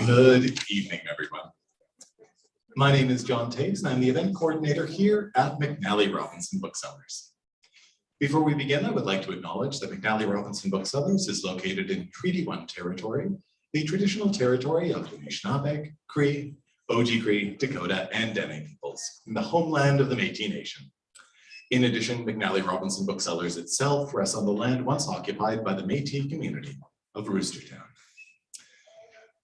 Good evening, everyone. My name is John Taves, and I'm the event coordinator here at McNally Robinson Booksellers. Before we begin, I would like to acknowledge that McNally Robinson Booksellers is located in Treaty 1 territory, the traditional territory of the Anishinaabe, Cree, Oji-Cree, Dakota, and Dene peoples, in the homeland of the Métis Nation. In addition, McNally Robinson Booksellers itself rests on the land once occupied by the Métis community of Roostertown.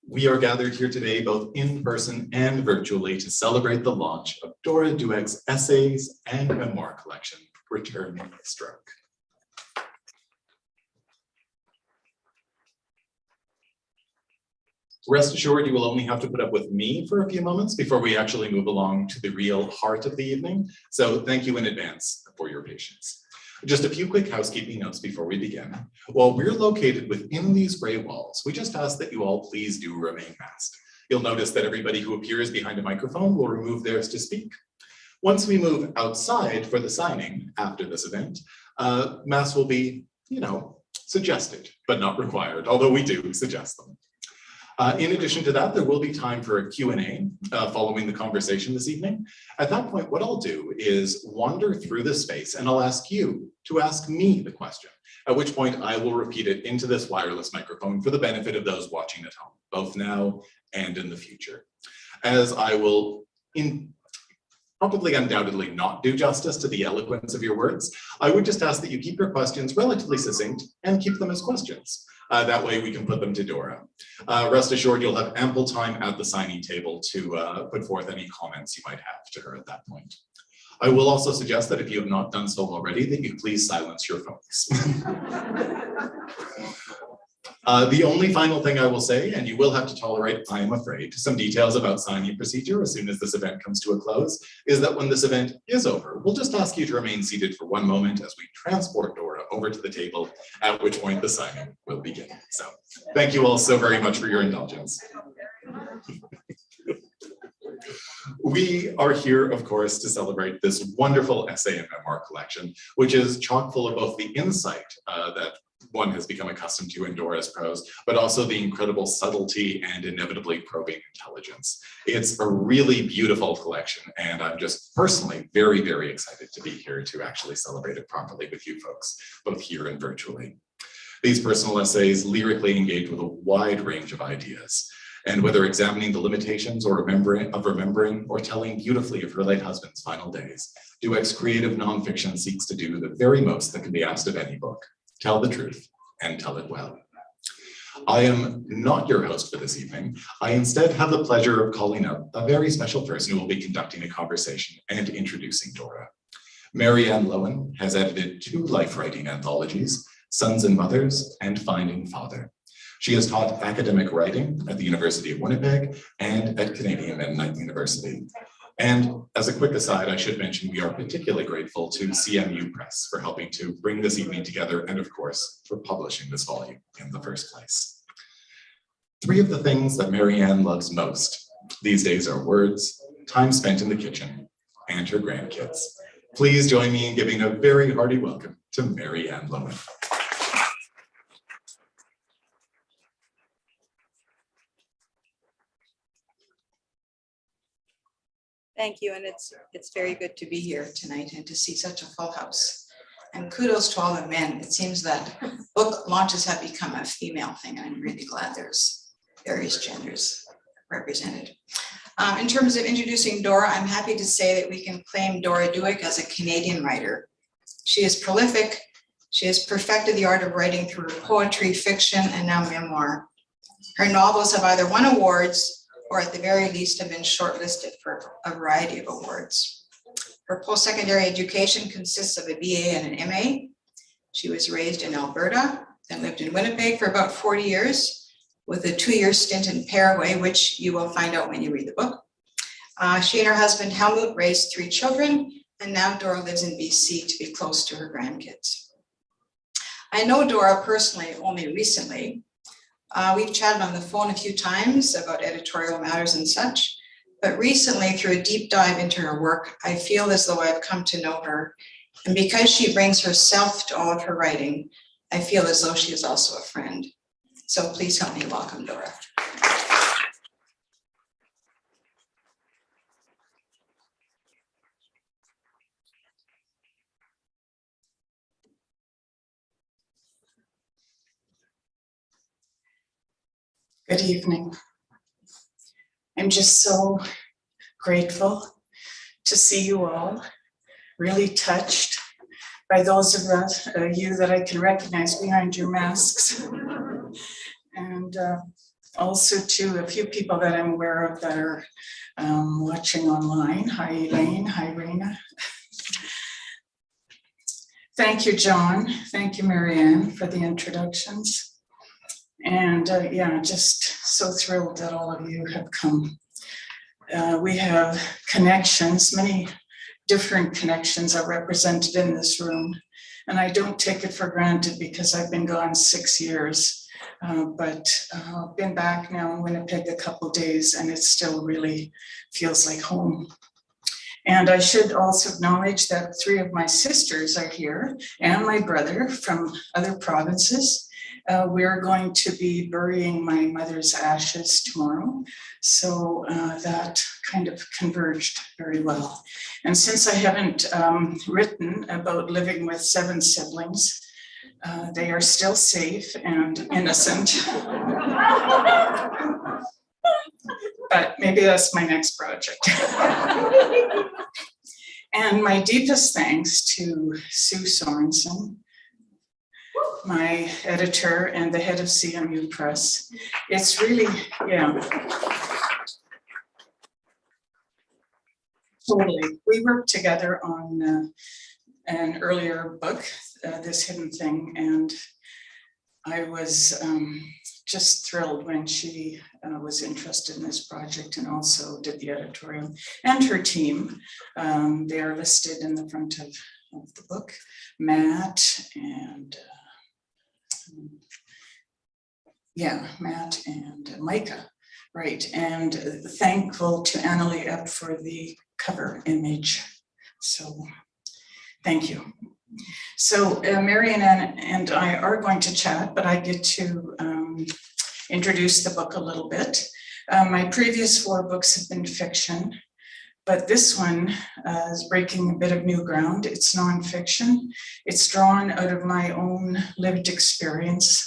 We are gathered here today both in person and virtually to celebrate the launch of Dora Dueck's essays and memoir collection, Return Stroke. Rest assured, you will only have to put up with me for a few moments before we actually move along to the real heart of the evening. So thank you in advance for your patience. Just a few quick housekeeping notes before we begin. While we're located within these gray walls, we just ask that you all please do remain masked. You'll notice that everybody who appears behind a microphone will remove theirs to speak. Once we move outside for the signing after this event, masks will be, suggested, but not required, although we do suggest them. In addition to that, there will be time for a Q&A following the conversation this evening. At that point, what I'll do is wander through this space and I'll ask you to ask me the question, at which point I will repeat it into this wireless microphone for the benefit of those watching at home, both now and in the future. As I will probably undoubtedly not do justice to the eloquence of your words, I would just ask that you keep your questions relatively succinct and keep them as questions. That way we can put them to Dora. Rest assured you'll have ample time at the signing table to put forth any comments you might have to her at that point. I will also suggest that if you have not done so already, that you please silence your phones. The only final thing I will say, and you will have to tolerate, I am afraid, some details about signing procedure as soon as this event comes to a close, is that when this event is over, we'll just ask you to remain seated for one moment as we transport Dora over to the table, at which point the signing will begin. So thank you all so very much for your indulgence. We are here, of course, to celebrate this wonderful essay and memoir collection, which is chock full of both the insight that one has become accustomed to in Dora's prose, but also the incredible subtlety and inevitably probing intelligence. It's a really beautiful collection, and I'm just personally very, very excited to be here to actually celebrate it properly with you folks, both here and virtually. These personal essays lyrically engage with a wide range of ideas, and whether examining the limitations or remembering or telling beautifully of her late husband's final days, Dueck's creative nonfiction seeks to do the very most that can be asked of any book: tell the truth and tell it well. I am not your host for this evening. I instead have the pleasure of calling up a very special person who will be conducting a conversation and introducing Dora. Mary Ann Loewen has edited 2 life writing anthologies, Sons and Mothers and Finding Father. She has taught academic writing at the University of Winnipeg and at Canadian Mennonite University. And as a quick aside, I should mention we are particularly grateful to CMU Press for helping to bring this evening together and, of course, for publishing this volume in the first place. 3 of the things that Mary Ann loves most these days are words, time spent in the kitchen, and her grandkids. Please join me in giving a very hearty welcome to Mary Ann Loewen. Thank you, and it's very good to be here tonight and to see such a full house. And kudos to all the men. It seems that book launches have become a female thing, and I'm really glad there's various genders represented. In terms of introducing Dora, I'm happy to say that we can claim Dora Dueck as a Canadian writer. She is prolific. She has perfected the art of writing through her poetry, fiction, and now memoir. Her novels have either won awards or at the very least have been shortlisted for a variety of awards. Her post-secondary education consists of a BA and an MA. She was raised in Alberta, then lived in Winnipeg for about 40 years, with a 2-year stint in Paraguay, which you will find out when you read the book. She and her husband Helmut raised 3 children, and now Dora lives in BC to be close to her grandkids. I know Dora personally only recently. We've chatted on the phone a few times about editorial matters and such, but recently through a deep dive into her work, I feel as though I've come to know her. And because she brings herself to all of her writing, I feel as though she is also a friend. So please help me welcome Dora. Good evening. I'm just so grateful to see you all, really touched by those of you that I can recognize behind your masks. And also to a few people that I'm aware of that are watching online. Hi, Elaine. Hi, Raina. Thank you, John. Thank you, Mary Ann, for the introductions. And yeah, just so thrilled that all of you have come. We have connections, many different connections are represented in this room. And I don't take it for granted because I've been gone 6 years, but I've been back now in Winnipeg a couple days and it still really feels like home. And I should also acknowledge that 3 of my sisters are here and my brother from other provinces. We're going to be burying my mother's ashes tomorrow. So that kind of converged very well. And since I haven't written about living with 7 siblings, they are still safe and innocent. But maybe that's my next project. And my deepest thanks to Sue Sorensen, my editor and the head of CMU Press. It's really, yeah. Totally. We worked together on an earlier book, This Hidden Thing, and I was just thrilled when she was interested in this project and also did the editorial. And her team, they are listed in the front of the book, Matt and Matt and Micah, right? And thankful to Annalie Epp for the cover image. So thank you. So Mary Ann and I are going to chat, but I get to introduce the book a little bit. My previous 4 books have been fiction, but this one is breaking a bit of new ground. It's nonfiction. It's drawn out of my own lived experience.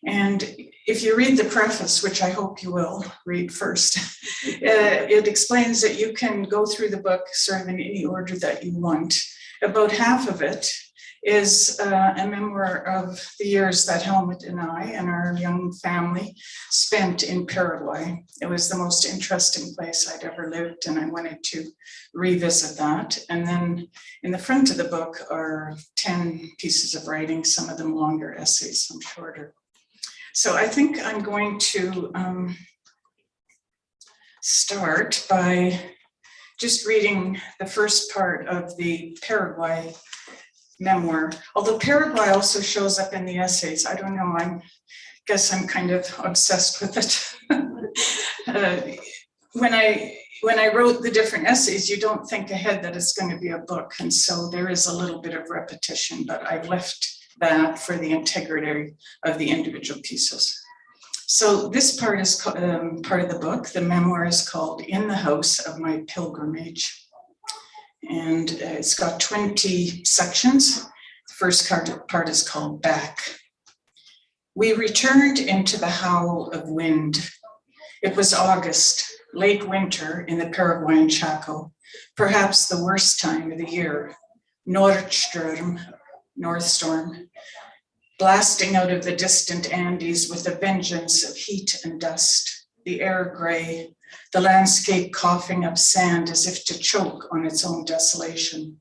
And if you read the preface, which I hope you will read first, it explains that you can go through the book sort of in any order that you want. About half of it is a memoir of the years that Helmut and I and our young family spent in Paraguay. It was the most interesting place I'd ever lived, and I wanted to revisit that. And then in the front of the book are 10 pieces of writing, some of them longer essays, some shorter. So I think I'm going to start by just reading the first part of the Paraguay memoir, although Paraguay also shows up in the essays. I don't know, I guess I'm kind of obsessed with it. When I wrote the different essays, you don't think ahead that it's going to be a book. And so there is a little bit of repetition, but I've left that for the integrity of the individual pieces. So this part is part of the book. The memoir is called In the House of My Pilgrimage. And it's got 20 sections. The first part is called Back. We returned into the howl of wind. It was August, late winter in the Paraguayan Chaco, perhaps the worst time of the year. Nordsturm, North Storm, blasting out of the distant Andes with a vengeance of heat and dust, the air gray, the landscape coughing up sand as if to choke on its own desolation.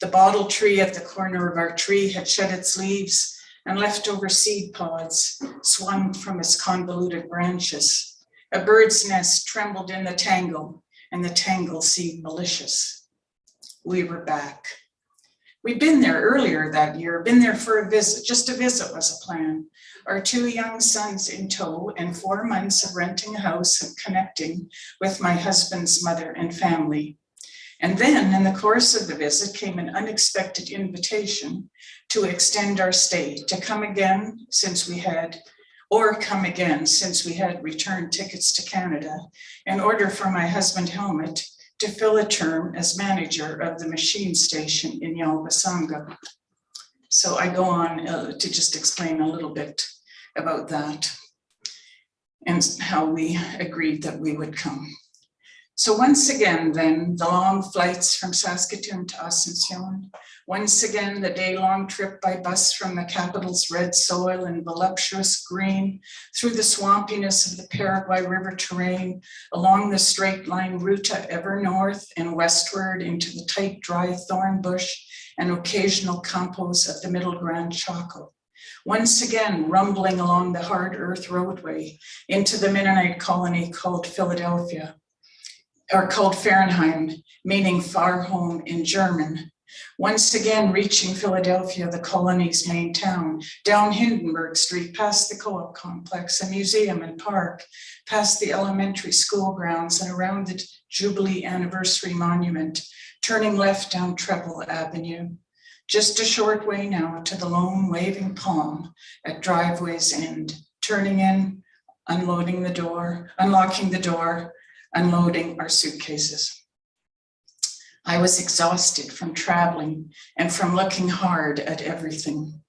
The bottle tree at the corner of our tree had shed its leaves and leftover seed pods swung from its convoluted branches. A bird's nest trembled in the tangle, and the tangle seemed malicious. We were back. We'd been there earlier that year, been there for a visit, just a visit was a plan. our 2 young sons in tow, and 4 months of renting a house and connecting with my husband's mother and family. And then in the course of the visit came an unexpected invitation to extend our stay, to come again since we had returned tickets to Canada in order for my husband Helmut to fill a term as manager of the machine station in Yalbasanga. So I go on to just explain a little bit about that and how we agreed that we would come. So once again, then, the long flights from Saskatoon to Asuncion. Once again, the day-long trip by bus from the capital's red soil and voluptuous green, through the swampiness of the Paraguay River terrain, along the straight line ruta ever north and westward into the tight, dry thorn bush and occasional campos of the Middle Grand Chaco. Once again, rumbling along the hard earth roadway into the Mennonite colony called Philadelphia, or called Fernheim, meaning far home in German. Once again, reaching Philadelphia, the colony's main town, down Hindenburg Street, past the co-op complex, a museum and park, past the elementary school grounds and around the Jubilee Anniversary Monument, turning left down Treble Avenue. Just a short way now to the lone waving palm at driveway's end, turning in, unloading the door, unlocking the door, unloading our suitcases. I was exhausted from traveling and from looking hard at everything.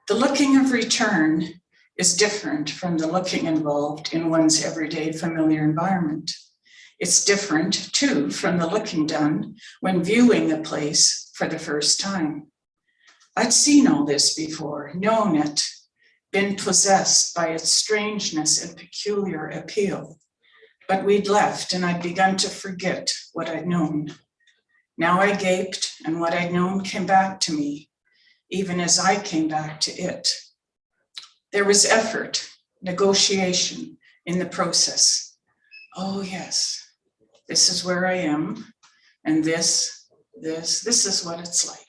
The looking of return is different from the looking involved in one's everyday familiar environment. It's different too from the looking done when viewing a place for the first time. I'd seen all this before, known it, been possessed by its strangeness and peculiar appeal. But we'd left and I'd begun to forget what I'd known. Now I gaped and what I'd known came back to me, even as I came back to it. There was effort, negotiation in the process. Oh yes, this is where I am, and this is what it's like.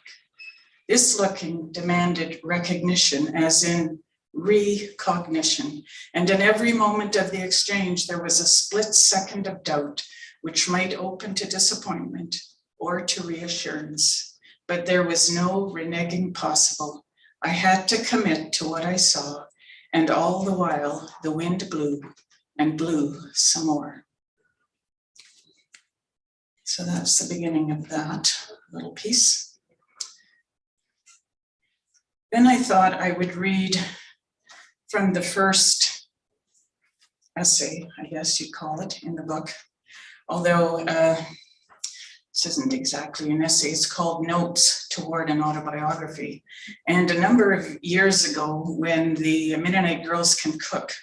This looking demanded recognition, as in recognition, and in every moment of the exchange there was a split second of doubt which might open to disappointment or to reassurance, but there was no reneging possible. I had to commit to what I saw, and all the while the wind blew and blew some more. So that's the beginning of that little piece. Then I thought I would read from the first essay, I guess you'd call it, in the book, although this isn't exactly an essay, it's called Notes Toward an Autobiography. And a number of years ago, when the Mennonite Girls Can Cook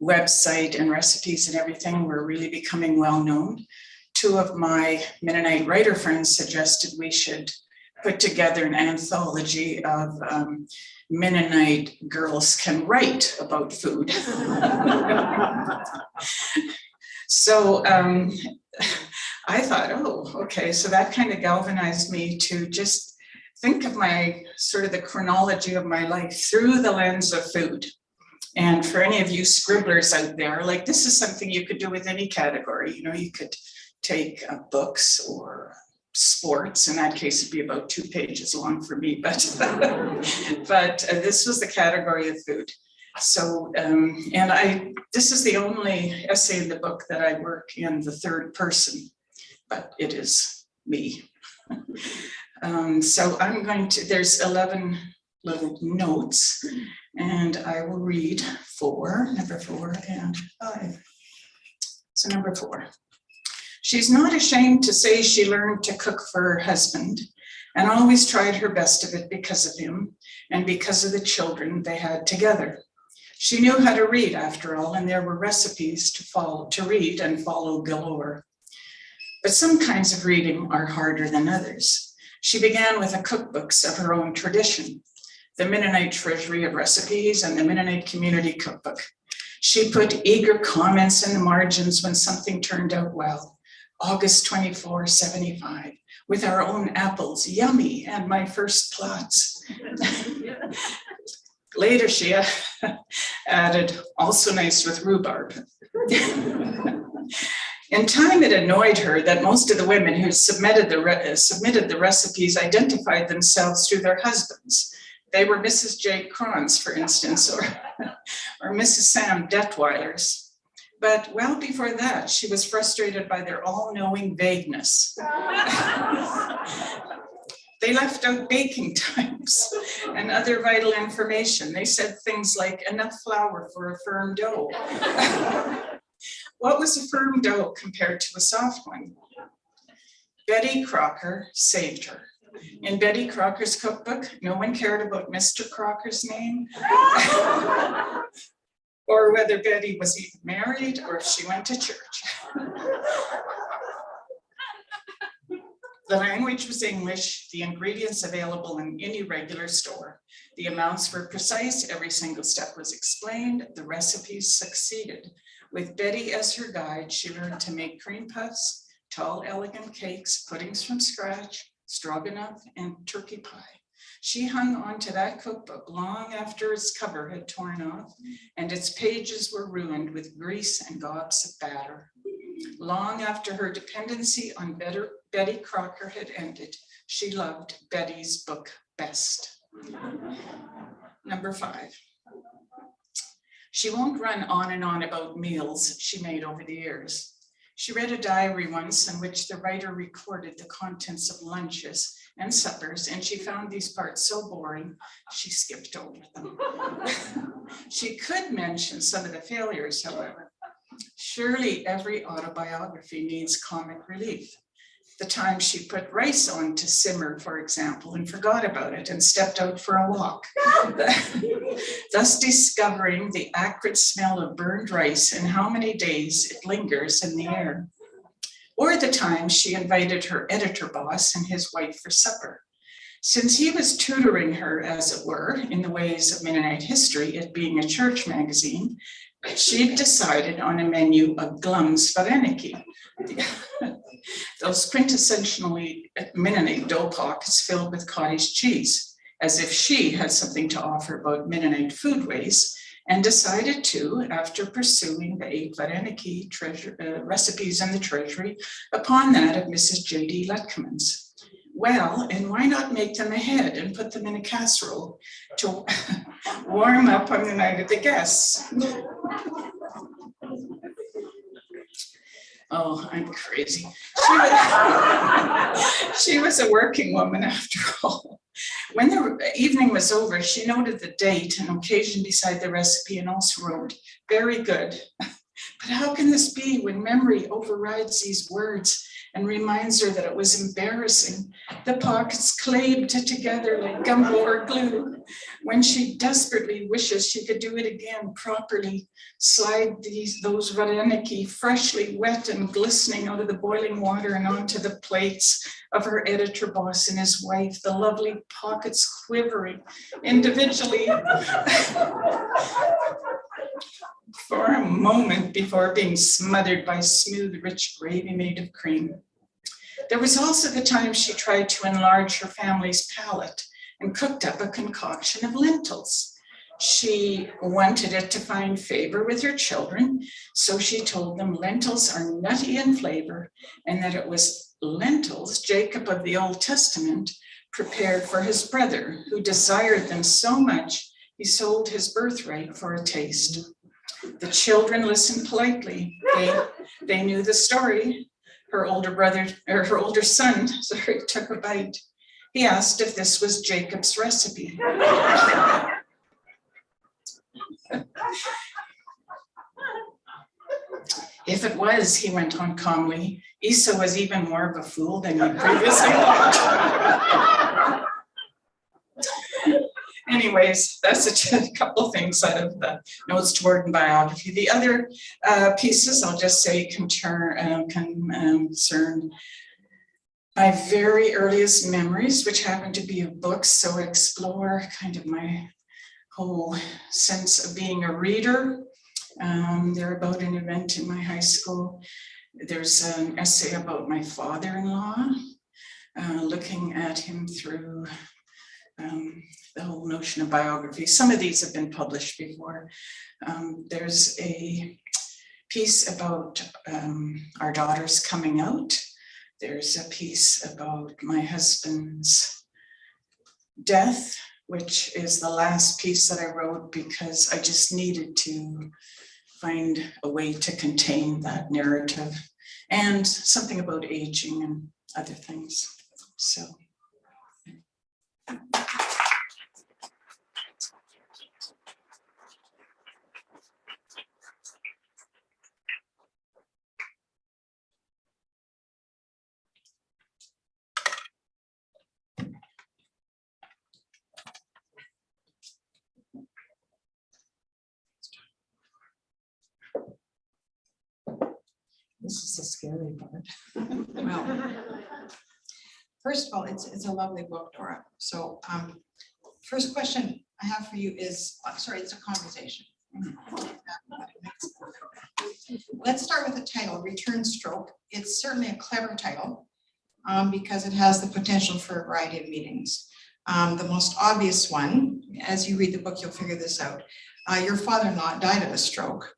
website and recipes and everything were really becoming well known, 2 of my Mennonite writer friends suggested we should put together an anthology of Mennonite girls can write about food. So I thought, oh, okay, so that kind of galvanized me to just think of my sort of the chronology of my life through the lens of food. And for any of you scribblers out there, like this is something you could do with any category. You know, you could take books or sports. In that case, it'd be about 2 pages long for me, but this was the category of food. So, this is the only essay in the book that I work in the third person, but it is me. So I'm going to, there's 11 little notes, and I will read number 4 and 5. So number 4. She's not ashamed to say she learned to cook for her husband and always tried her best of it because of him and because of the children they had together. She knew how to read, after all, and there were recipes to read and follow galore. But some kinds of reading are harder than others. She began with the cookbooks of her own tradition, the Mennonite Treasury of Recipes and the Mennonite Community Cookbook. She put eager comments in the margins when something turned out well. August 24, 75, with our own apples, yummy, and my first plots. Later, she added, also nice with rhubarb. In time, it annoyed her that most of the women who submitted the recipes identified themselves through their husbands. They were Mrs. J. Cron's, for instance, or Mrs. Sam Detweilers. But well before that, she was frustrated by their all-knowing vagueness. They left out baking times and other vital information. They said things like enough flour for a firm dough. What was a firm dough compared to a soft one? Betty Crocker saved her. In Betty Crocker's cookbook, no one cared about Mr. Crocker's name, or whether Betty was even married or if she went to church. The language was English, the ingredients available in any regular store. The amounts were precise, every single step was explained, the recipes succeeded. With Betty as her guide, she learned to make cream puffs, tall, elegant cakes, puddings from scratch, stroganoff, and turkey pie. She hung on to that cookbook long after its cover had torn off and its pages were ruined with grease and gobs of batter. Long after her dependency on Betty Crocker had ended, she loved Betty's book best. Number 5. She won't run on and on about meals she made over the years. She read a diary once in which the writer recorded the contents of lunches and suppers, and she found these parts so boring, she skipped over them. She could mention some of the failures, however. Surely every autobiography needs comic relief. The time she put rice on to simmer, for example, and forgot about it and stepped out for a walk, thus discovering the acrid smell of burned rice and how many days it lingers in the air. Or the time she invited her editor boss and his wife for supper. Since he was tutoring her, as it were, in the ways of Mennonite history, it being a church magazine, she decided on a menu of Glum's Vareniki, those quintessentially Mennonite dough pockets filled with cottage cheese, as if she had something to offer about Mennonite foodways, and decided to, after pursuing the 8 Vareniki recipes in the treasury, upon that of Mrs. J.D. Lutkeman's. Well, and why not make them ahead and put them in a casserole to warm up on the night of the guests? Oh, I'm crazy. She was a working woman after all. When the evening was over, she noted the date and occasion beside the recipe and also wrote, "Very good. But how can this be when memory overrides these words and reminds her that it was embarrassing? The pockets clave together like gumbo or glue. When she desperately wishes she could do it again properly, slide those vareniki freshly wet and glistening out of the boiling water and onto the plates of her editor boss and his wife, the lovely pockets quivering individually for a moment before being smothered by smooth, rich gravy made of cream." There was also the time she tried to enlarge her family's palate and cooked up a concoction of lentils. She wanted it to find favor with her children, so she told them lentils are nutty in flavor and that it was lentils Jacob of the Old Testament prepared for his brother, who desired them so much he sold his birthright for a taste. The children listened politely. They knew the story. Her older son took a bite. He asked if this was Jacob's recipe. If it was, he went on calmly, Esau was even more of a fool than he previously thought. Anyways, that's a couple things out of the notes toward biography. The other pieces, I'll just say, concern my very earliest memories, which happen to be of books, so explore kind of my whole sense of being a reader. They're about an event in my high school. There's an essay about my father-in-law, looking at him through the whole notion of biography. Some of these have been published before. There's a piece about our daughters coming out. There's a piece about my husband's death, which is the last piece that I wrote because I just needed to find a way to contain that narrative, and something about aging and other things. So. This is the scary part. Well, first of all, it's a lovely book, Dora. So first question I have for you is, sorry, it's a conversation. Let's start with the title, Return Stroke. It's certainly a clever title because it has the potential for a variety of meanings. The most obvious one, as you read the book, you'll figure this out. Your father-in-law died of a stroke.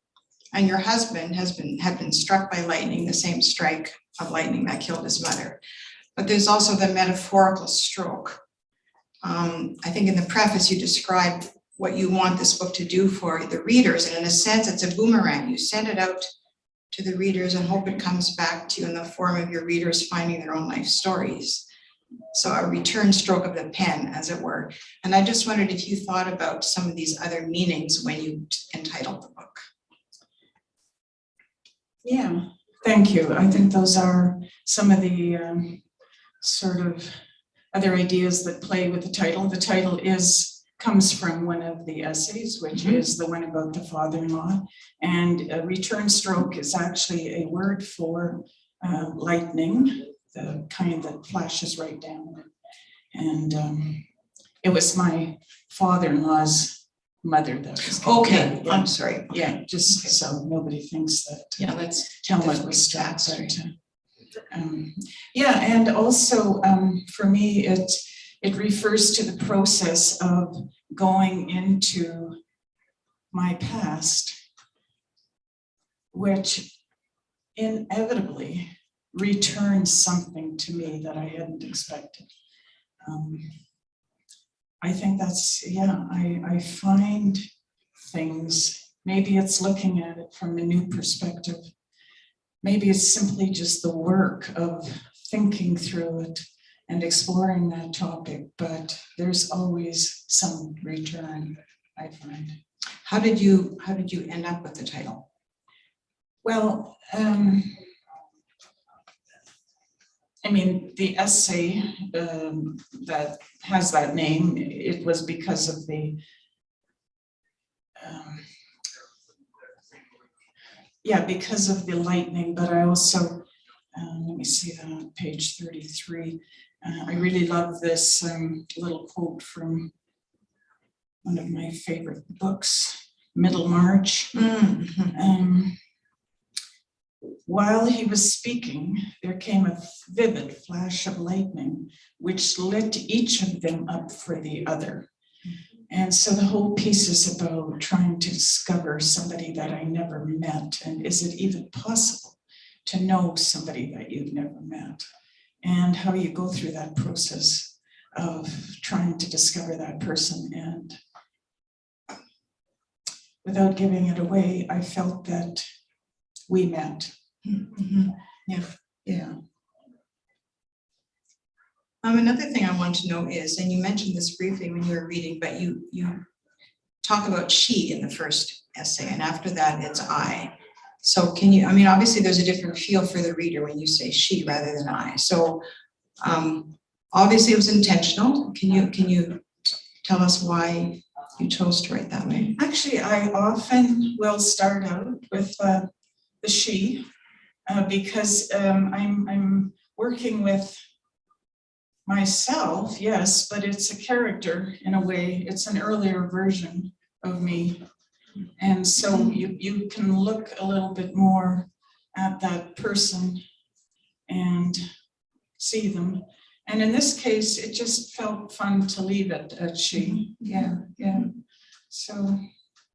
And your husband had been struck by lightning, the same strike of lightning that killed his mother. But there's also the metaphorical stroke. I think in the preface you described what you want this book to do for the readers, and in a sense it's a boomerang. You send it out to the readers and hope it comes back to you in the form of your readers finding their own life stories. So a return stroke of the pen, as it were. And I just wondered if you thought about some of these other meanings when you entitled the book. Yeah, thank you. I think those are some of the sort of other ideas that play with the title. The title comes from one of the essays, which is the one about the father-in-law. And a return stroke is actually a word for lightning, the kind that flashes right down. And it was my father-in-law's mother that was killed. Okay, Yeah. I'm sorry. Yeah, just so nobody thinks that Yeah, let's Helmut was struck. Yeah, and also for me, it refers to the process of going into my past, which inevitably returns something to me that I hadn't expected. I think that's, yeah, I find things, maybe it's looking at it from a new perspective. Maybe it's simply just the work of thinking through it and exploring that topic, but there's always some return, I find. How did you end up with the title? Well, I mean, the essay that has that name, it was because of the, because of the lightning, but I also, let me see that on page 33. I really love this little quote from one of my favorite books, Middlemarch. While he was speaking, there came a vivid flash of lightning, which lit each of them up for the other. And so the whole piece is about trying to discover somebody that I never met. And is it even possible to know somebody that you've never met? And how you go through that process of trying to discover that person. And without giving it away, I felt that we met. Yeah. Another thing I want to know is, and you mentioned this briefly when you were reading, but you talk about she in the first essay, and after that it's I. So can you, I mean, obviously there's a different feel for the reader when you say she rather than I. So obviously it was intentional. Can you tell us why you chose to write that way? Actually, I often will start out with the she, because I'm working with myself, yes, but it's a character in a way. It's an earlier version of me. And so you can look a little bit more at that person and see them. And in this case, it just felt fun to leave it at she. Yeah, yeah. So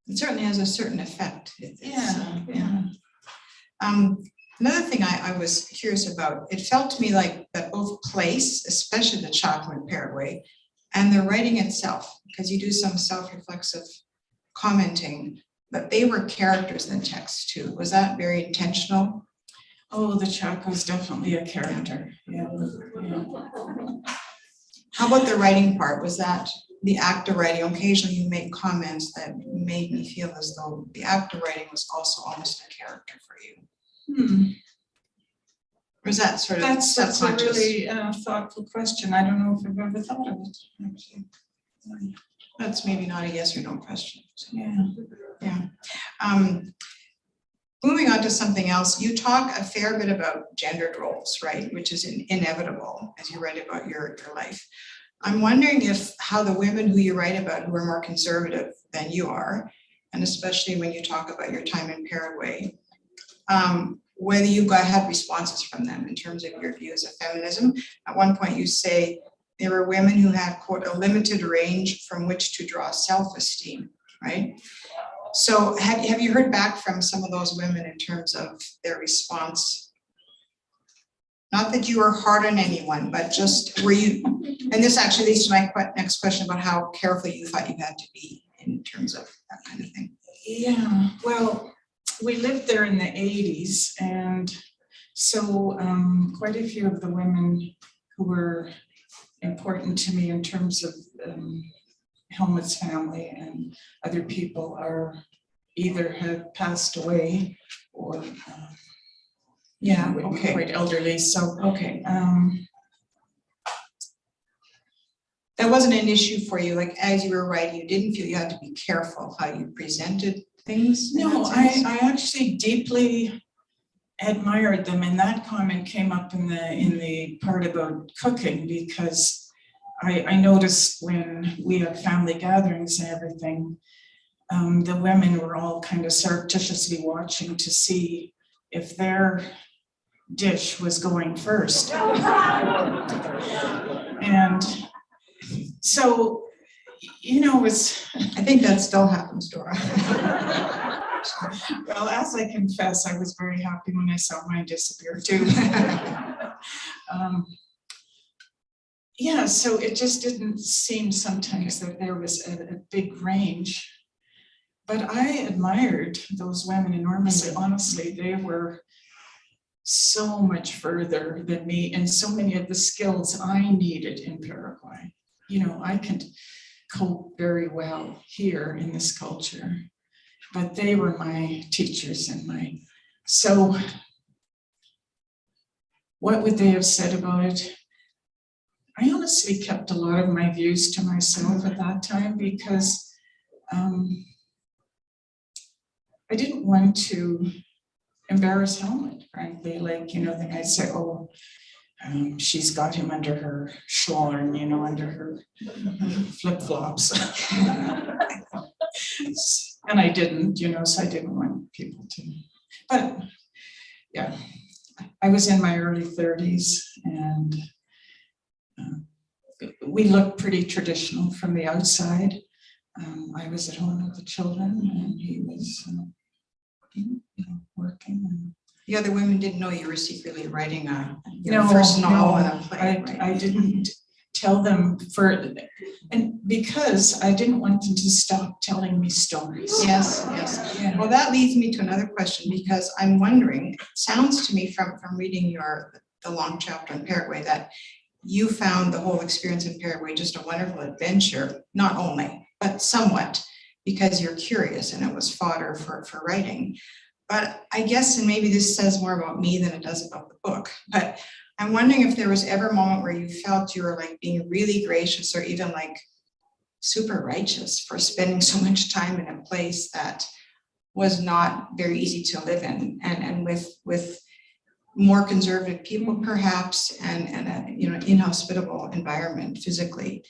It certainly has a certain effect. yeah. Another thing I was curious about, it felt to me like that both place, especially the Chaco in Paraguay, and the writing itself, because you do some self-reflexive commenting, but they were characters in text too. Was that very intentional? Oh, the Chaco's definitely a character. Yeah. How about the writing part? Was that the act of writing? Occasionally you make comments that made me feel as though the act of writing was also almost a character for you. Or is that sort of That's a subconscious? really thoughtful question. I don't know if I've ever thought of it, actually. That's maybe not a yes or no question. Yeah. Moving on to something else, you talk a fair bit about gendered roles, right? Which is inevitable as you write about your life. I'm wondering if how the women who you write about who are more conservative than you are, and especially when you talk about your time in Paraguay, whether you had responses from them in terms of your views of feminism. At one point you say there were women who had, quote, a limited range from which to draw self-esteem, right? So have you heard back from some of those women in terms of their response? Not that you were hard on anyone, but just were you, and this actually leads to my next question about how careful you thought you had to be in terms of that kind of thing. Yeah, well, we lived there in the 80s, and so quite a few of the women who were important to me in terms of Helmut's family and other people are either have passed away or would be quite elderly. So that wasn't an issue for you, like as you were writing, you didn't feel you had to be careful how you presented things? No, I actually deeply admired them, and that comment came up in the part about cooking, because I noticed when we had family gatherings and everything, the women were all kind of surreptitiously watching to see if their dish was going first. And so, I think that still happens, Dora. Well, as I confess, I was very happy when I saw mine disappear too. So it just didn't seem sometimes that there was a big range. But I admired those women enormously. Honestly, they were so much further than me, and so many of the skills I needed in Paraguay. I can cope very well here in this culture, but they were my teachers and so what would they have said about it? I honestly kept a lot of my views to myself at that time, because I didn't want to embarrass Helmut, frankly. Then I'd say, she's got him under her schlorn, under her flip-flops. And I didn't, so I didn't want people to. But yeah, I was in my early 30s, and we looked pretty traditional from the outside. I was at home with the children, and he was working. The other women didn't know you were secretly writing your first novel and a play. I didn't tell them because I didn't want them to stop telling me stories. Yes. Yeah. Well, that leads me to another question, because I'm wondering, it sounds to me from reading the long chapter in Paraguay that you found the whole experience in Paraguay just a wonderful adventure, not only, but somewhat, because you're curious and it was fodder for writing. But I guess, and maybe this says more about me than it does about the book, but I'm wondering if there was ever a moment where you felt you were being really gracious or even super righteous for spending so much time in a place that was not very easy to live in, and with more conservative people perhaps, and an inhospitable environment physically.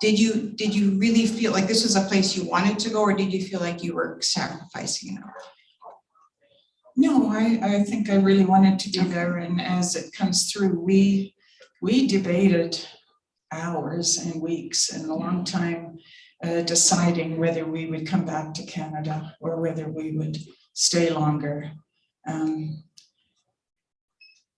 Did you really feel like this was a place you wanted to go, or did you feel like you were sacrificing it all? No, I think I really wanted to be there, and as it comes through, we we debated hours and weeks and a long time deciding whether we would come back to Canada or whether we would stay longer.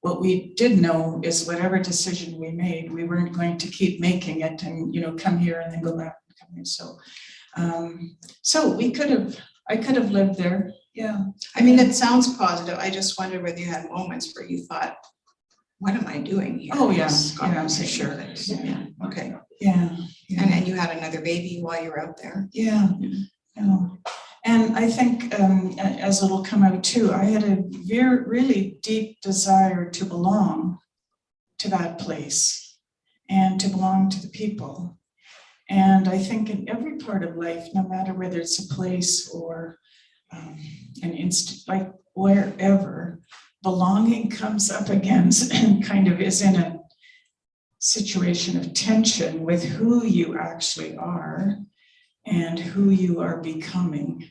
What we did know is whatever decision we made, we weren't going to keep making it and, you know, come here and then go back and come here. So I could have lived there. Yeah. I mean, it sounds positive. I just wondered whether you had moments where you thought, what am I doing here? Oh, yeah, This for conversation sure. with it. Yeah. Okay. Yeah. And then you had another baby while you were out there. Yeah. And I think, as it'll come out too, I had a really deep desire to belong to that place and to belong to the people. And I think in every part of life, no matter whether it's a place or an instant, like wherever, belonging comes up against and kind of is in a situation of tension with who you actually are and who you are becoming.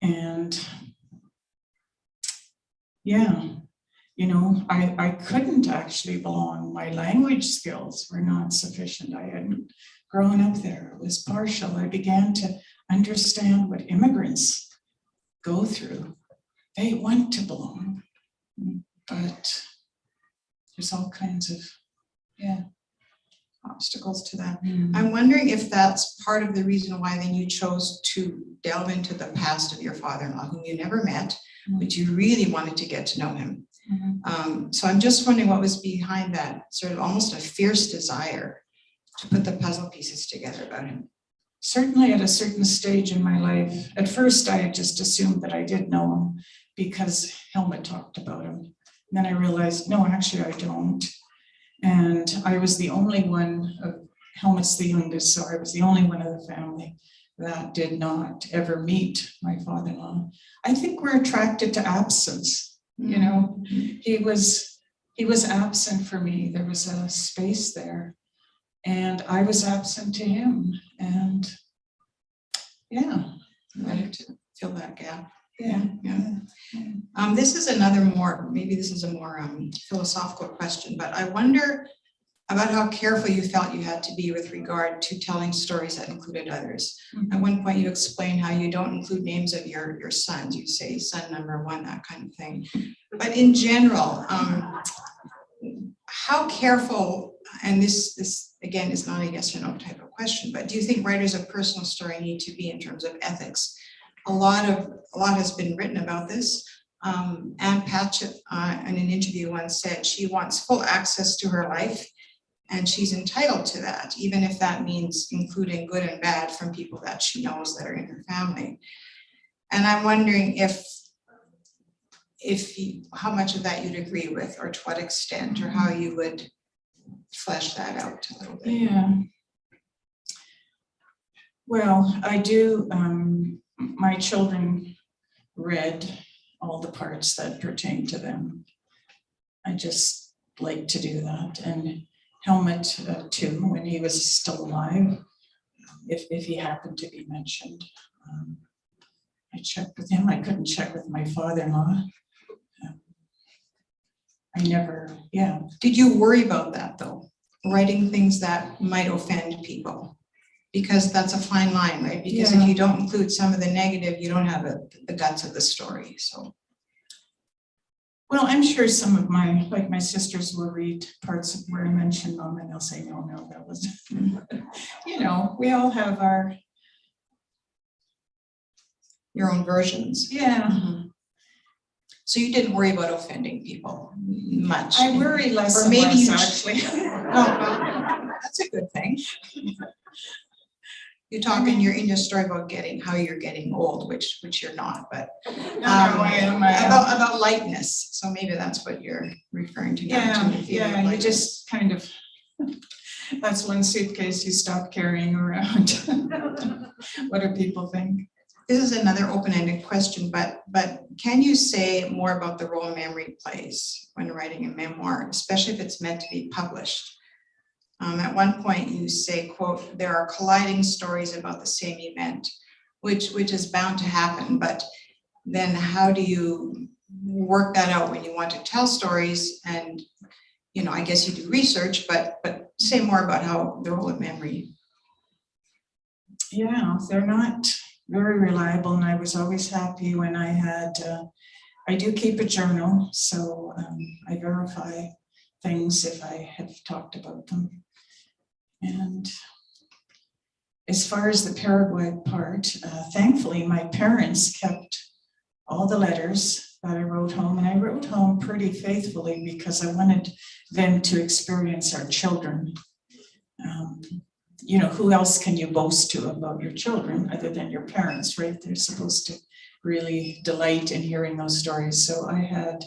And yeah, you know, I couldn't actually belong. My language skills were not sufficient. I hadn't grown up there. It was partial. I began to understand what immigrants go through. They want to belong, but there's all kinds of, obstacles to that. I'm wondering if that's part of the reason why then you chose to delve into the past of your father-in-law, whom you never met, but you really wanted to get to know him. So I'm just wondering what was behind that sort of almost a fierce desire to put the puzzle pieces together about him. Certainly at a certain stage in my life, at first I had just assumed that I did know him because Helmut talked about him. And then I realized, no, actually I don't. And I was the only one Helmut's the youngest, so I was the only one of the family that did not ever meet my father-in-law. I think we're attracted to absence, you know. He was absent for me. There was a space there. And I was absent to him. And yeah. Right, to fill that gap. Yeah. This is another maybe this is a more philosophical question, but I wonder about how careful you felt you had to be with regard to telling stories that included others. At one point you explained how you don't include names of your sons. You say son number one, that kind of thing. But in general, how careful, and this again is not a yes or no type of question, but do you think writers of personal story need to be in terms of ethics? A lot has been written about this. Anne Patchett in an interview once said she wants full access to her life and she's entitled to that, even if that means including good and bad from people that she knows that are in her family. And I'm wondering how much of that you'd agree with, or to what extent, or how you would flesh that out a little bit. Yeah. Well, I do, my children read all the parts that pertain to them. I just like to do that. And Helmut too, when he was still alive, if he happened to be mentioned. I checked with him. I couldn't check with my father-in-law. I never, Did you worry about that though? Writing things that might offend people? Because that's a fine line, right? Because if you don't include some of the negative, you don't have the guts of the story, so. Well, I'm sure some of my sisters will read parts of where I mentioned them and they'll say, no, that was, you know, we all have your own versions. Yeah. So you didn't worry about offending people much? I worry less or maybe and less, actually. Well, that's a good thing. You talk in your story about how you're getting old, which you're not, but about lightness. So maybe that's what you're referring to. Yeah, you just kind of, that's one suitcase you stop carrying around. What do people think? This is another open-ended question, but can you say more about the role memory plays when writing a memoir, especially if it's meant to be published? At one point you say, quote, there are colliding stories about the same event, which is bound to happen, but then how do you work that out when you want to tell stories and I guess you do research, but say more about how the role of memory. Yeah, they're not very reliable, and I was always happy when I had, I do keep a journal, so I verify things if I have talked about them. And as far as the Paraguay part, thankfully my parents kept all the letters that I wrote home, and I wrote home pretty faithfully because I wanted them to experience our children. Who else can you boast to about your children other than your parents, right? They're supposed to really delight in hearing those stories. So I had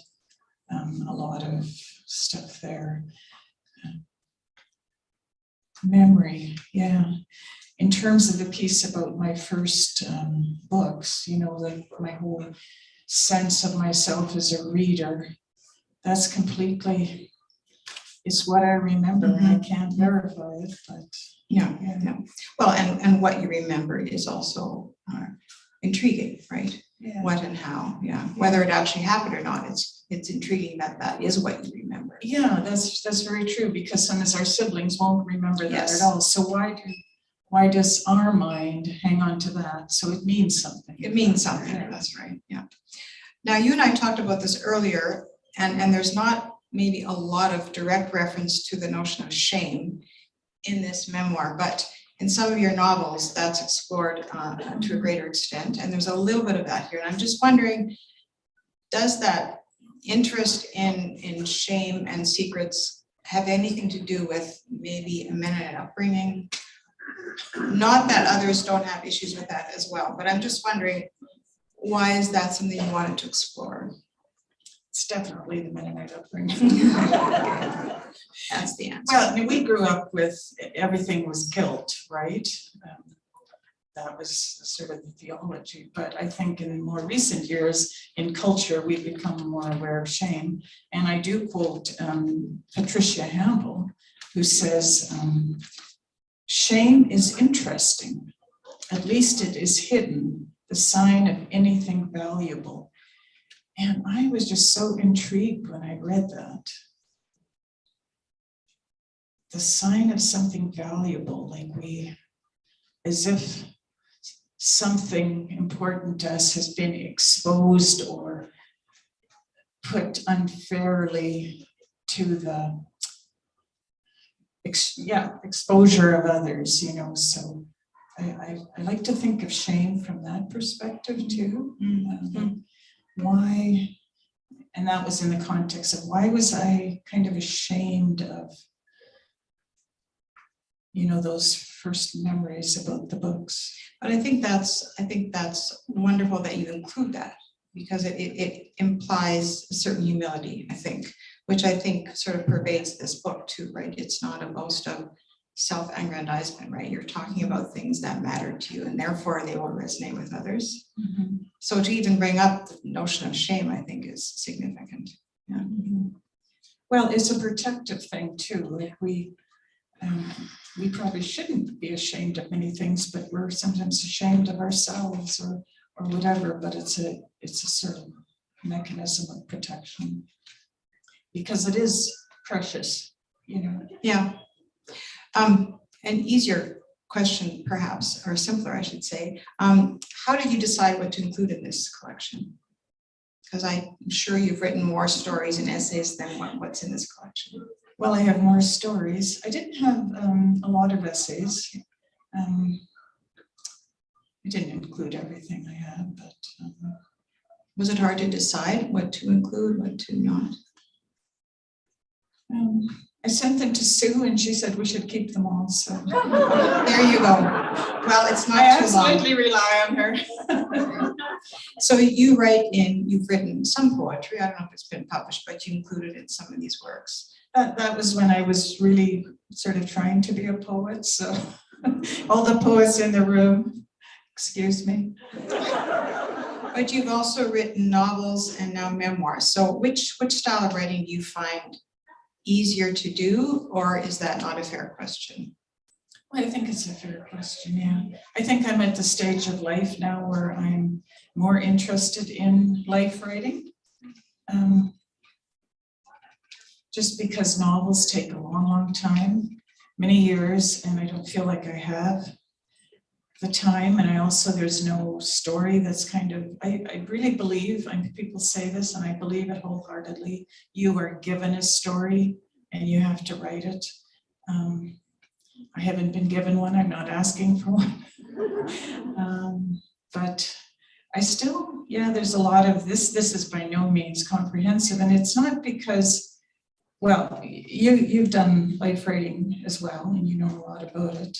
a lot of stuff there. Memory, yeah. In terms of the piece about my first books, like my whole sense of myself as a reader, that's completely, it's what I remember. Mm-hmm. I can't verify it, but Yeah. Well, and what you remember is also intriguing, right? yeah. What and how, whether it actually happened or not, it's intriguing that is what you remember. Yeah, that's very true, because sometimes our siblings won't remember that Yes. at all. So why does our mind hang on to that? So it means something. It means something, Yeah. that's right, yeah. Now, you and I talked about this earlier, and there's not maybe a lot of direct reference to the notion of shame in this memoir, but in some of your novels, that's explored to a greater extent, and there's a little bit of that here. And I'm just wondering, does that interest in shame and secrets have anything to do with maybe a Mennonite upbringing? Not that others don't have issues with that as well, but I'm just wondering, why is that something you wanted to explore? It's definitely the Mennonite upbringing. That's the answer. Well, I mean, we grew up with everything was guilt, right? That was sort of the theology. But I think in more recent years in culture, we've become more aware of shame. And I do quote Patricia Hamble, who says, shame is interesting. At least it is hidden, the sign of anything valuable. And I was just so intrigued when I read that. The sign of something valuable, as if something important to us has been exposed or put unfairly to the exposure of others, so I like to think of shame from that perspective too. Why, and that was in the context of why was I kind of ashamed of those first memories about the books. But I think that's wonderful that you include that, because it implies a certain humility, I think, which I think sort of pervades this book too, right? It's not a boast of self-aggrandizement, right? You're talking about things that matter to you, and therefore they will resonate with others. Mm-hmm. So to even bring up the notion of shame, I think, is significant. Yeah. Mm-hmm. Well, it's a protective thing too. We probably shouldn't be ashamed of many things, but we're sometimes ashamed of ourselves or whatever. But it's a sort of mechanism of protection because it is precious, Yeah. An easier question, perhaps, or simpler, I should say. How did you decide what to include in this collection? Because I'm sure you've written more stories and essays than what's in this collection. Well, I have more stories. I didn't have a lot of essays. I didn't include everything I had, but. Was it hard to decide what to include, what to not? I sent them to Sue and she said we should keep them all, so. There you go. Well, it's not I too long. absolutely rely on her. So you've written some poetry. I don't know if it's been published, but you included in some of these works. That was when I was really sort of trying to be a poet, so all the poets in the room, excuse me. But you've also written novels and now memoirs. So which style of writing do you find easier to do, or is that not a fair question? Well, I think it's a fair question, yeah. I think I'm at the stage of life now where I'm more interested in life writing. just because novels take a long, long time, many years, and I don't feel like I have the time. And I also, there's no story that's kind of, I really believe, and people say this, and I believe it wholeheartedly, you are given a story and you have to write it. I haven't been given one, I'm not asking for one. But I still, yeah, there's a lot of this is by no means comprehensive, and it's not because, well, you've done life writing as well, and you know a lot about it.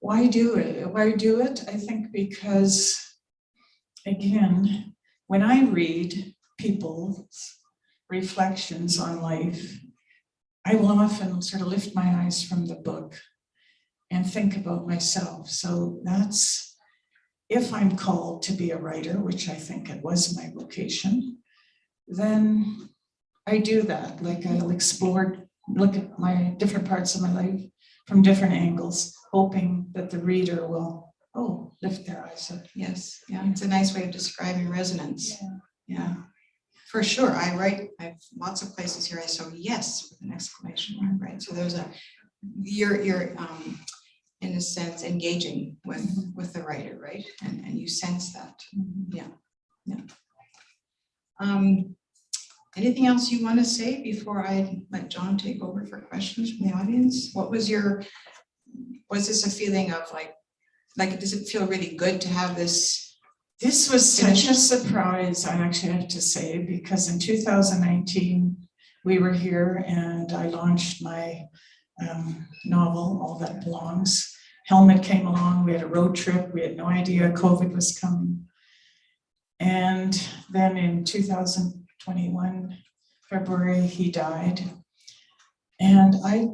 Why do it? Why do it? I think because, again, when I read people's reflections on life, I will often sort of lift my eyes from the book and think about myself. So that's, if I'm called to be a writer, which I think it was my vocation, then I do that. Like I'll explore, look at my different parts of my life from different angles, hoping that the reader will, lift their eyes up. Yes, yeah, it's a nice way of describing resonance. Yeah, for sure. I have lots of places here I saw yes with an exclamation mark, right? So there's you're in a sense engaging with the writer, right? And you sense that. Yeah. Anything else you want to say before I let John take over for questions from the audience? Was this a feeling of like, does it feel really good to have this? This was such a surprise, I actually have to say, because in 2019, we were here and I launched my novel, All That Belongs. Helmut came along, we had a road trip, we had no idea COVID was coming. And then in 2021, February, he died. And I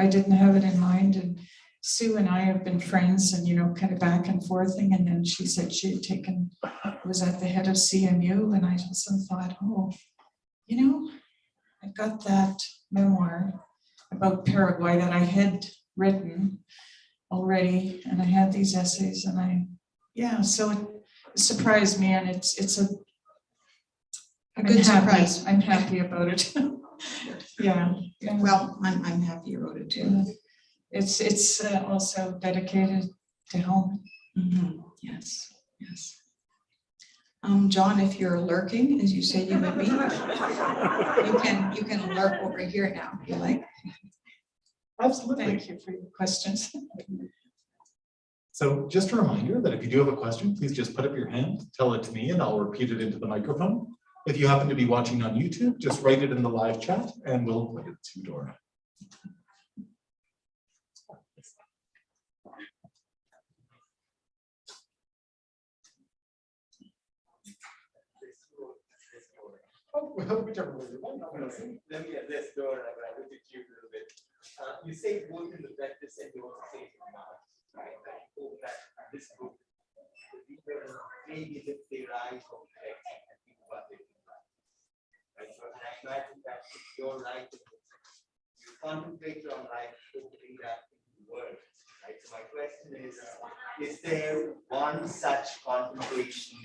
didn't have it in mind. And Sue and I have been friends and, kind of back and forthing. And then she said she was at the head of CMU. And I also thought, I got that memoir about Paraguay that I had written already. And I had these essays and so it surprised me. And it's a good surprise. I'm happy about it. Yeah. Well, I'm happy you wrote it too. It's also dedicated to Helmut. Yes. John, if you're lurking, as you said you would be, you can lurk over here now if you like. Absolutely. Thank you for your questions. So just a reminder that if you do have a question, please just put up your hand, tell it to me, and I'll repeat it into the microphone. If you happen to be watching on YouTube, just write it in the live chat and we'll put it to Dora. Whichever way you want. Let me address Dora with you a little bit. You say both in the practice and you also say in the mouth, right? I hope that this book, the reader maybe lift their eyes from text and think about it. Right? So I imagine that if you're writing, you contemplate your life, putting that into words. Right? So my question is there one such contemplation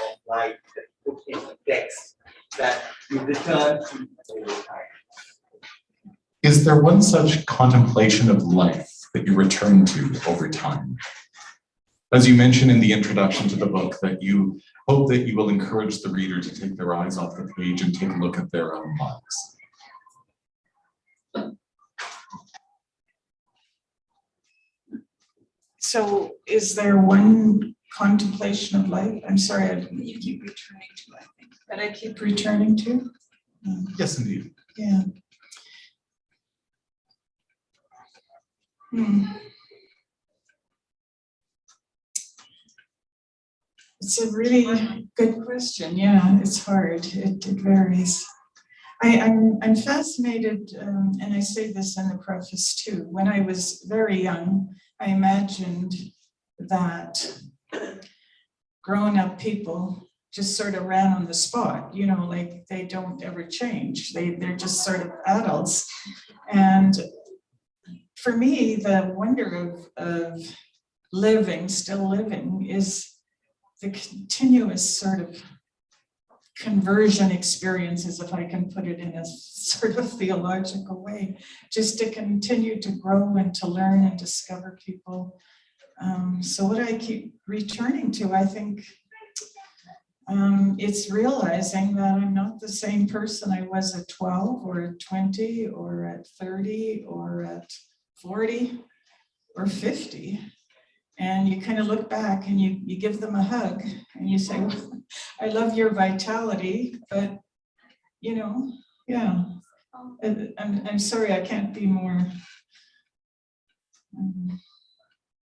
of life that put in the text that you return to over time? Is there one such contemplation of life that you return to over time? As you mentioned in the introduction to the book, that you hope that you will encourage the reader to take their eyes off the page and take a look at their own lives. So is there one contemplation of life? I'm sorry, You keep returning to, I think. that I keep returning to? Yes, indeed. Yeah. It's a really good question. Yeah, it's hard. It varies. I'm fascinated, and I say this in the preface too. When I was very young, I imagined that grown-up people just sort of ran on the spot, like they don't ever change. They're just sort of adults. And for me, the wonder of living, still living, is the continuous sort of conversion experiences, if I can put it in a sort of theological way, just to continue to grow and to learn and discover people. So what I keep returning to, I think, it's realizing that I'm not the same person I was at 12 or at 20 or at 30 or at 40 or 50. And you kind of look back and you give them a hug and you say, well, I love your vitality, but you know, yeah, I'm sorry, I can't be more,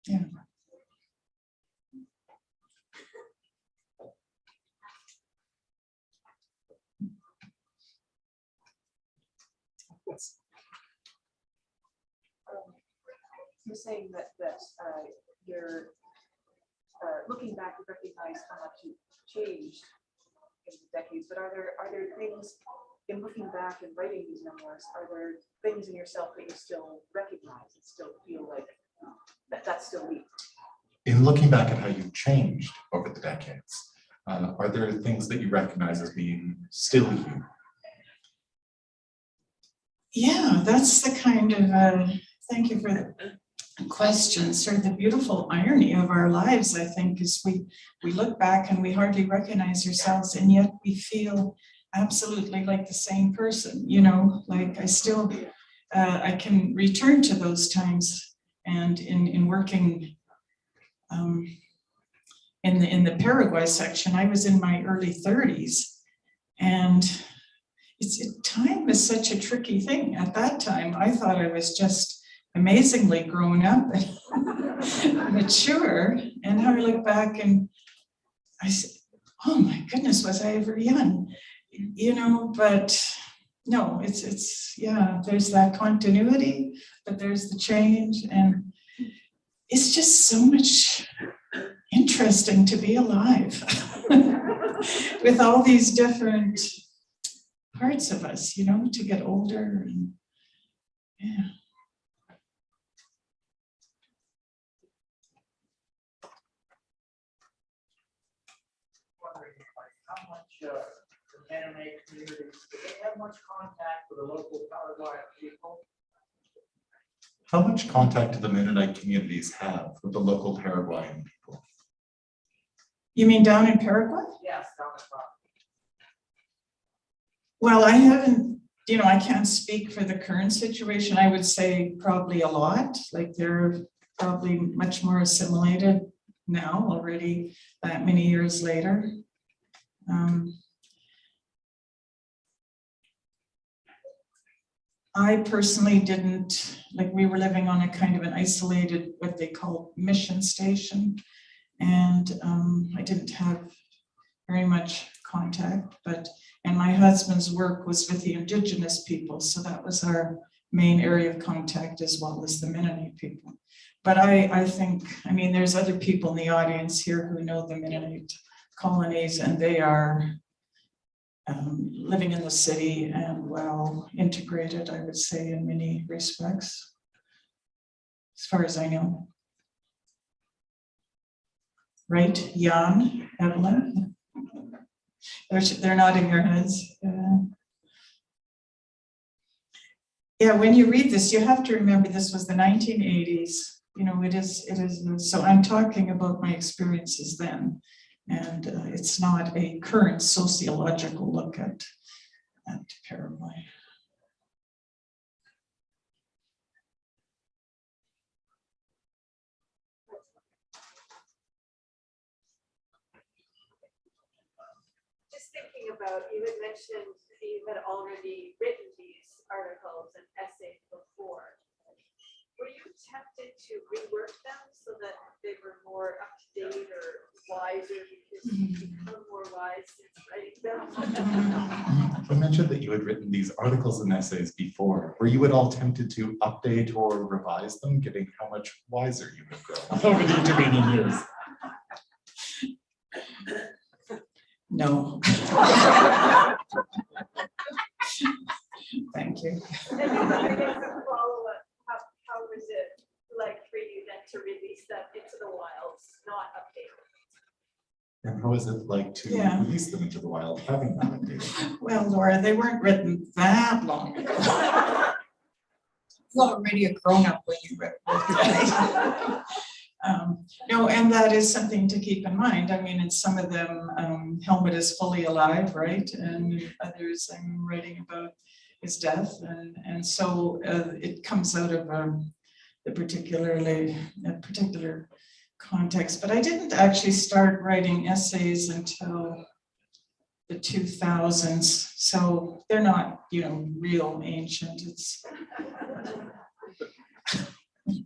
yeah. You're saying that you're looking back, you recognize how much you've changed in the decades, but are there things in looking back and writing these memoirs, are there things in yourself that you still recognize and still feel like that's still you? In looking back at how you've changed over the decades, are there things that you recognize as being still you? Yeah, that's the kind of, thank you for the question, sort of the beautiful irony of our lives, I think, is we look back and we hardly recognize ourselves, and yet we feel absolutely like the same person, you know, like I still, I can return to those times, and in working in the Paraguay section, I was in my early 30s, and time is such a tricky thing. At that time, I thought I was just amazingly grown up and mature. And now I look back and I said, oh my goodness, was I ever young? You know, but no, it's yeah, there's that continuity, but there's the change. And it's just so much interesting to be alive with all these different parts of us, you know, to get older and yeah. Wondering, like, how much the Mennonite communities, do they have much contact with the local Paraguayan people? How much contact do the Mennonite communities have with the local Paraguayan people? You mean down in Paraguay? Yes, down in Paraguay. Well, I haven't, you know, I can't speak for the current situation. I would say probably a lot, like they're probably much more assimilated now already that many years later. I personally didn't, like we were living on a kind of an isolated, what they call mission station. And I didn't have very much contact, and my husband's work was with the indigenous people. So that was our main area of contact, as well as the Mennonite people. But I think, I mean, there's other people in the audience here who know the Mennonite colonies, and they are living in the city and well integrated, I would say, in many respects, as far as I know. Right, Jan, Evelyn? They're nodding their heads. Yeah, when you read this, you have to remember this was the 1980s. You know, it is, so I'm talking about my experiences then. And it's not a current sociological look at Paraguay. Just thinking about, you had mentioned you had already written these articles and essays before. Were you tempted to rework them so that they were more up to date or wiser, because you become more wise since writing them? You mentioned that you had written these articles and essays before. Were you at all tempted to update or revise them, given how much wiser you have grown over the intervening years? No. Thank you. And I guess a follow-up, how was it like for you then to release them into the wilds, not update them? And how is it like to Yeah. release them into the wild, having that data? Well, Laura, they weren't written that long ago. Well, already a grown-up when you read it. No, and that is something to keep in mind. I mean, in some of them, Helmut is fully alive, right? And in others, I'm writing about his death. And so it comes out of a particular context. But I didn't actually start writing essays until the 2000s. So they're not, real ancient. It's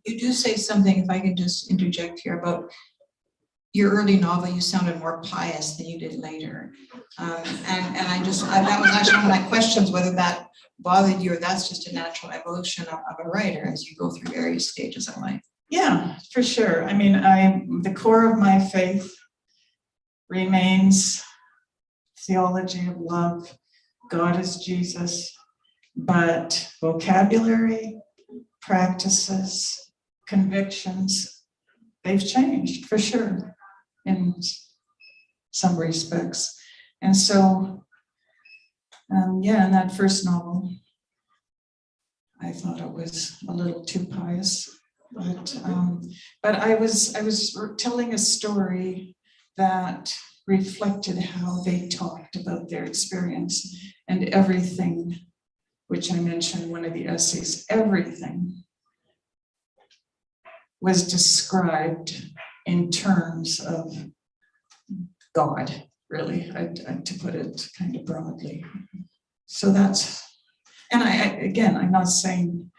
You do say something, if I could just interject here, about your early novel, you sounded more pious than you did later. And that was actually one of my questions, whether that bothered you or that's just a natural evolution of a writer as you go through various stages of life. Yeah, for sure. I mean, the core of my faith remains theology of love. God is Jesus, but vocabulary, practices, convictions, they've changed for sure in some respects. And so, in that first novel, I thought it was a little too pious, but I was telling a story that reflected how they talked about their experience, and everything, which I mentioned in one of the essays, everything was described in terms of God, really, to put it kind of broadly. So that's, and I'm not saying,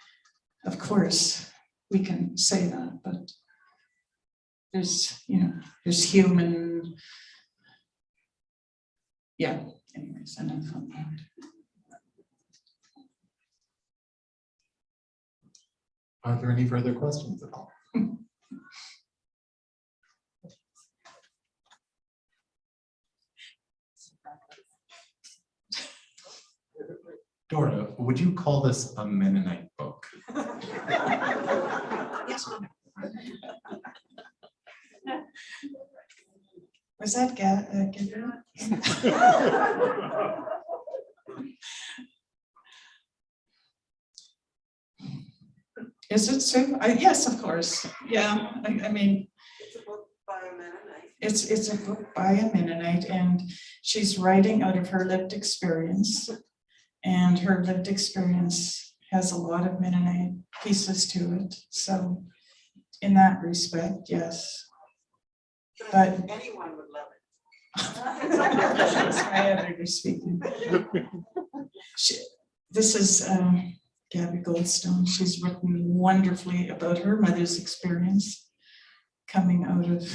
of course, we can say that, but there's human, anyways, enough on that. Are there any further questions at all? Dora, would you call this a Mennonite book? Yes. Was that Gabriel? Is it Sue? Yes, of course. Yeah, I mean, It's a book by a Mennonite. it's a book by a Mennonite, and she's writing out of her lived experience. And her lived experience has a lot of Mennonite pieces to it. So in that respect, yes. But Anyone would love it. that's my editor speaking. This is Gabby Goldstone. She's written wonderfully about her mother's experience coming out of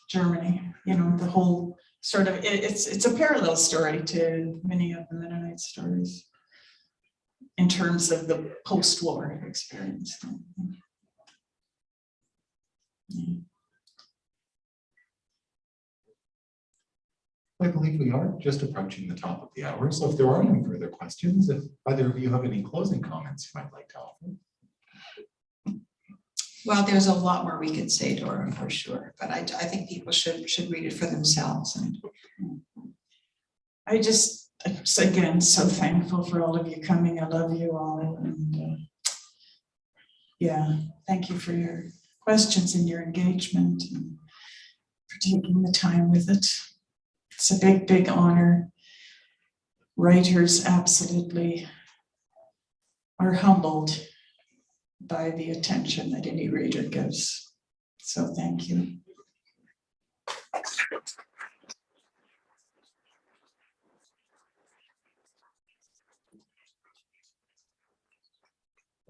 Germany. The whole sort of, it's a parallel story to many of the Mennonite stories in terms of the post-war experience. I believe we are just approaching the top of the hour, so if there are no further questions, if either of you have any closing comments you might like to offer. Well, there's a lot more we could say, Dora, for sure, but I think people should read it for themselves. And I'm again so thankful for all of you coming. I love you all, and thank you for your questions and your engagement and for taking the time with it. It's a big, big honor. Writers absolutely are humbled by the attention that any reader gives. So thank you.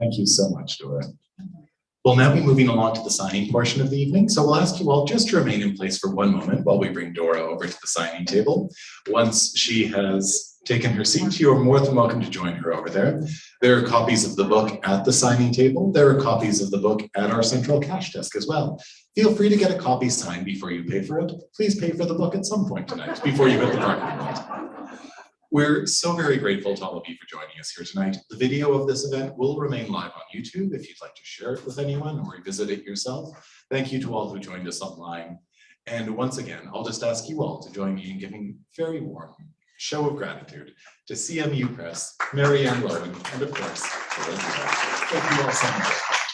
Thank you so much, Dora. We'll now be moving along to the signing portion of the evening, so we'll ask you all just to remain in place for one moment while we bring Dora over to the signing table. Once she has taken her seat, you are more than welcome to join her over there. There are copies of the book at the signing table. There are copies of the book at our central cash desk as well. Feel free to get a copy signed before you pay for it. Please pay for the book at some point tonight before you hit the parking lot. We're so very grateful to all of you for joining us here tonight. The video of this event will remain live on YouTube if you'd like to share it with anyone or revisit it yourself. Thank you to all who joined us online. And once again, I'll just ask you all to join me in giving a very warm show of gratitude to CMU Press, Mary Ann Loewen, and of course, Dora Dueck. Thank you all so much.